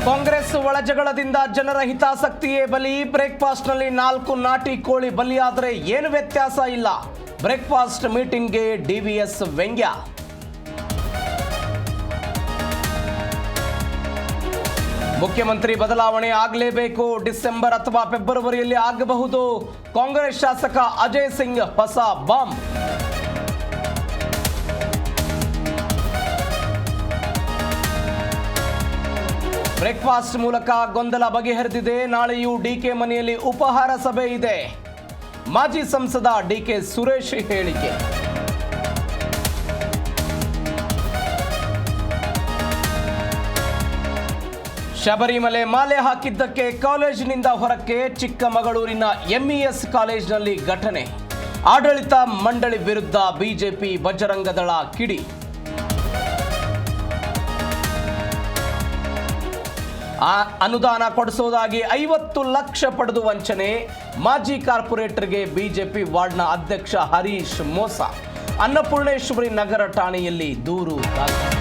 ಕಾಂಗ್ರೆಸ್ ಒಳಜಗಳದಿಂದ ಜನರ ಹಿತಾಸಕ್ತಿಯೇ ಬಲಿ. ಬ್ರೇಕ್ಫಾಸ್ಟ್ನಲ್ಲಿ 4 ನಾಟಿ ಕೋಳಿ ಬಲಿಯಾದರೆ ಏನು ವ್ಯತ್ಯಾಸ ಇಲ್ಲ. ಬ್ರೇಕ್ಫಾಸ್ಟ್ ಮೀಟಿಂಗ್ಗೆ ಡಿವಿಎಸ್ ವ್ಯಂಗ್ಯ. ಮುಖ್ಯಮಂತ್ರಿ ಬದಲಾವಣೆ ಆಗಲೇಬೇಕು. ಡಿಸೆಂಬರ್ ಅಥವಾ ಫೆಬ್ರವರಿಯಲ್ಲಿ ಆಗಬಹುದು. ಕಾಂಗ್ರೆಸ್ ಶಾಸಕ ಅಜಯ್ ಸಿಂಗ್ ಹೊಸ ಬಾಂಬ್. ಬ್ರೇಕ್ಫಾಸ್ಟ್ ಮೂಲಕ ಗೊಂದಲ ಬಗೆಹರಿದಿದೆ. ನಾಳೆಯೂ ಡಿಕೆ ಮನೆಯಲ್ಲಿ ಉಪಹಾರ ಸಭೆ ಇದೆ. ಮಾಜಿ ಸಂಸದ ಡಿಕೆ ಸುರೇಶ್ ಹೇಳಿಕೆ. ಶಬರಿಮಲೆ ಮಾಲೆ ಹಾಕಿದ್ದಕ್ಕೆ ಕಾಲೇಜಿನಿಂದ ಹೊರಕ್ಕೆ. ಚಿಕ್ಕಮಗಳೂರಿನ ಎಂಇಎಸ್ ಕಾಲೇಜಿನಲ್ಲಿ ಘಟನೆ. ಆಡಳಿತ ಮಂಡಳಿ ವಿರುದ್ಧ ಬಿಜೆಪಿ ಬಜರಂಗದಳ ಕಿಡಿ. ಅನುದಾನ ಕೊಡಿಸೋದಾಗಿ 50 ಲಕ್ಷ ಪಡೆದು ವಂಚನೆ. ಮಾಜಿ ಕಾರ್ಪೊರೇಟರ್ಗೆ ಬಿಜೆಪಿ ವಾರ್ಡ್ನ ಅಧ್ಯಕ್ಷ ಹರೀಶ್ ಮೋಸ. ಅನ್ನಪೂರ್ಣೇಶ್ವರಿ ನಗರ ಠಾಣೆಯಲ್ಲಿ ದೂರು ದಾಖಲು.